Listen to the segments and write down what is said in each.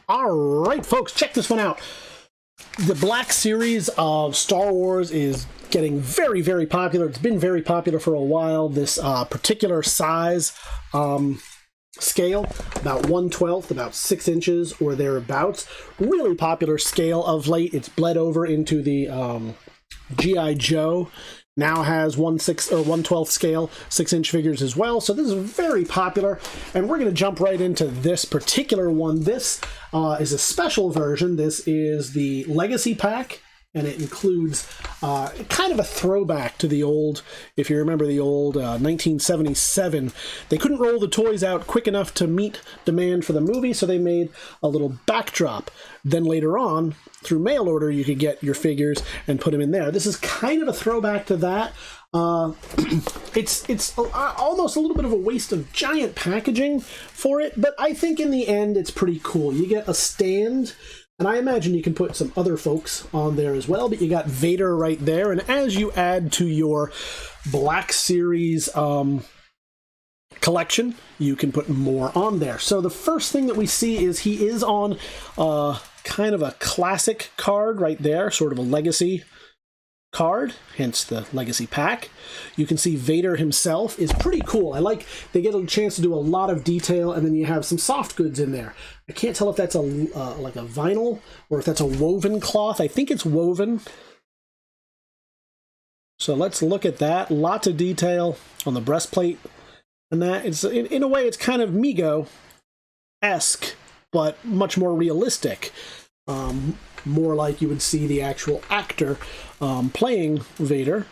All right, folks, check this one out. The Black Series of Star Wars is getting very, very popular. It's been very popular for a while. This particular size scale, about 1/12, about 6 inches or thereabouts. Really popular scale of late. It's bled over into the G.I. Joe. Now has 1/6 or 1/12 scale 6-inch figures as well. So this is very popular, and we're going to jump right into this particular one. This is a special version. This is the Legacy Pack, and it includes kind of a throwback to the old, if you remember the old 1977. They couldn't roll the toys out quick enough to meet demand for the movie, so they made a little backdrop. Then later on, through mail order, you could get your figures and put them in there. This is kind of a throwback to that. It's almost a little bit of a waste of giant packaging for it, but I think in the end it's pretty cool. You get a stand, and I imagine you can put some other folks on there as well, but you got Vader right there, and as you add to your Black Series collection, you can put more on there. So the first thing that we see is he is on kind of a classic card right there, sort of a legacy card, hence the Legacy Pack. You can see Vader himself is pretty cool. I like they get a chance to do a lot of detail, and then you have some soft goods in there. I can't tell if that's a like a vinyl or if that's a woven cloth. I think it's woven. So let's look at that. Lots of detail on the breastplate, and that it's in a way it's kind of Mego-esque, but much more realistic. More like you would see the actual actor playing Vader,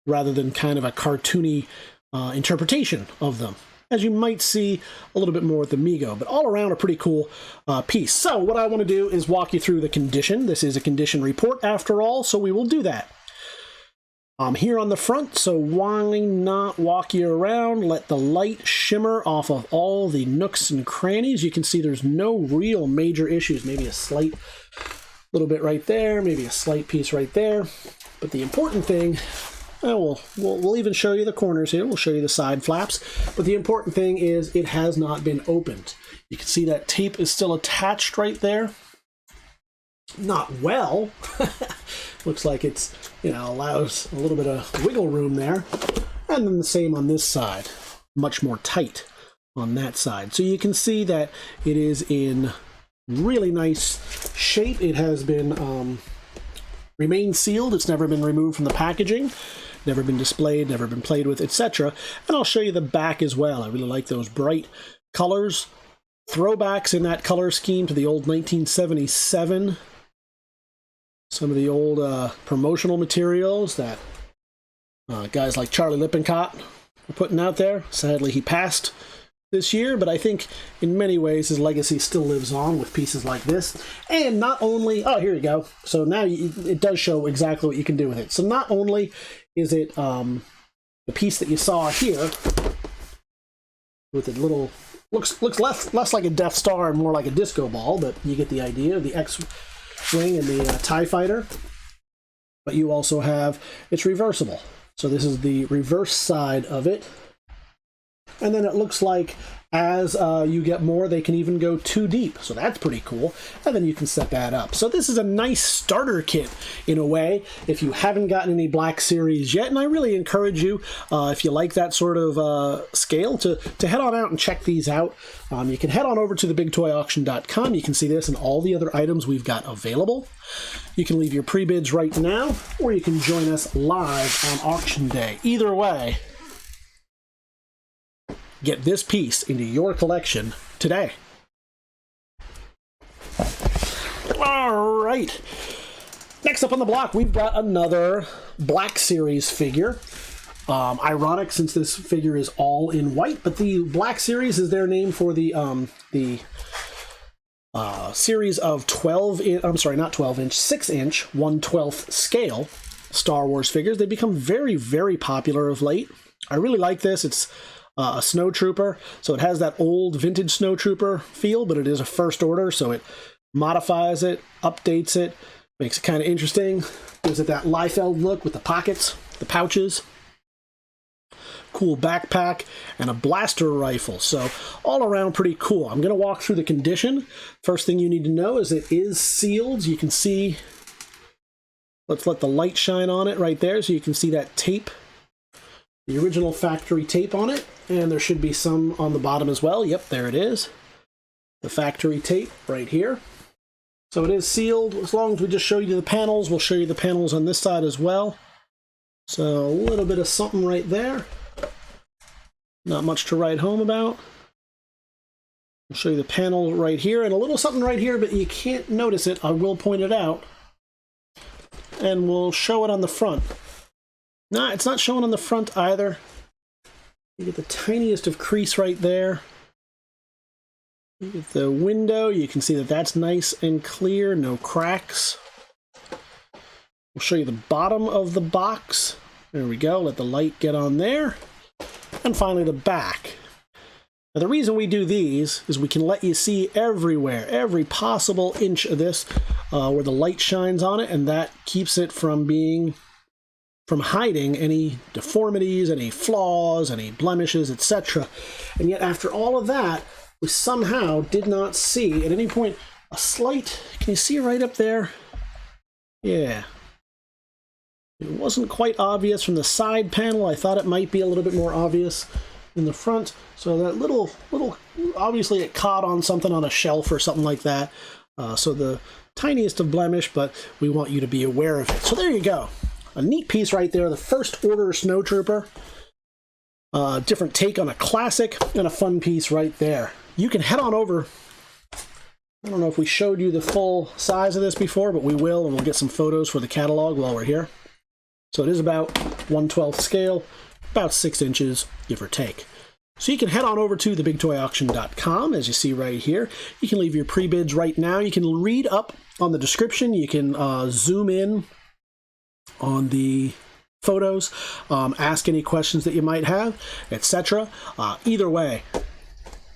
rather than kind of a cartoony interpretation of them, as you might see a little bit more with the Mego. But all around a pretty cool piece. So what I want to do is walk you through the condition. This is a condition report after all, so we will do that. Here on the front, so why not walk you around, let the light shimmer off of all the nooks and crannies. You can see there's no real major issues, maybe a slight little bit right there, maybe a slight piece right there. But the important thing, we'll even show you the corners here, we'll show you the side flaps, but the important thing is it has not been opened. You can see that tape is still attached right there. Not well. Looks like it's, you know, allows a little bit of wiggle room there. And then the same on this side, much more tight on that side. So you can see that it is in really nice shape. It has been remained sealed. It's never been removed from the packaging, never been displayed, never been played with, etc. And I'll show you the back as well. I really like those bright colors, throwbacks in that color scheme to the old 1977. Some of the old promotional materials that guys like Charlie Lippincott were putting out there. Sadly, he passed this year, but I think in many ways his legacy still lives on with pieces like this. And not only, oh, here you go. So now it does show exactly what you can do with it. So not only is it the piece that you saw here with the little, looks less like a Death Star and more like a disco ball, but you get the idea, the X-Wing and the TIE Fighter. But you also have, it's reversible. So this is the reverse side of it. And then it looks like as you get more, they can even go 2 deep. So that's pretty cool. And then you can set that up. So this is a nice starter kit in a way if you haven't gotten any Black Series yet. And I really encourage you, if you like that sort of scale, to head on out and check these out. You can head on over to TheBigToyAuction.com. You can see this and all the other items we've got available. You can leave your pre-bids right now, or you can join us live on auction day. Either way, get this piece into your collection today. All right. Next up on the block, we've got another Black Series figure. Ironic, since this figure is all in white, but the Black Series is their name for the series of 12-inch, I'm sorry, not 12-inch, 6-inch, 1/12 scale Star Wars figures. They've become very, very popular of late. I really like this. It's a snowtrooper, so it has that old vintage snowtrooper feel, but it is a first order, so it modifies it, updates it, makes it kind of interesting, gives it that Liefeld look with the pockets, the pouches. cool backpack, and a blaster rifle. So all around pretty cool. I'm going to walk through the condition. First thing you need to know is it is sealed. You can see, let's let the light shine on it right there so you can see that tape, the original factory tape on it, and there should be some on the bottom as well. Yep, there it is. The factory tape right here. So it is sealed. As long as we just show you the panels, we'll show you the panels on this side as well. So a little bit of something right there. Not much to write home about. I'll show you the panel right here, and a little something right here, but you can't notice it. I will point it out. And we'll show it on the front. Nah, it's not showing on the front either. You get the tiniest of crease right there. You get the window. You can see that that's nice and clear, no cracks. We'll show you the bottom of the box. There we go. Let the light get on there. And finally, the back. Now, the reason we do these is we can let you see everywhere, every possible inch of this where the light shines on it, and that keeps it from hiding any deformities, any flaws, any blemishes, etc. And yet, after all of that, we somehow did not see at any point a slight, can you see right up there? Yeah. It wasn't quite obvious from the side panel. I thought it might be a little bit more obvious in the front. So that little, obviously it caught on something on a shelf or something like that. So the tiniest of blemish, but we want you to be aware of it. So there you go. A neat piece right there. The first order snowtrooper. Different take on a classic and a fun piece right there. You can head on over. I don't know if we showed you the full size of this before, but we will, and we'll get some photos for the catalog while we're here. So it is about 1/12 scale, about 6 inches, give or take. So you can head on over to TheBigToyAuction.com, as you see right here. You can leave your pre-bids right now. You can read up on the description. You can zoom in on the photos, ask any questions that you might have, etc. Either way,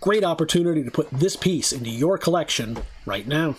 great opportunity to put this piece into your collection right now.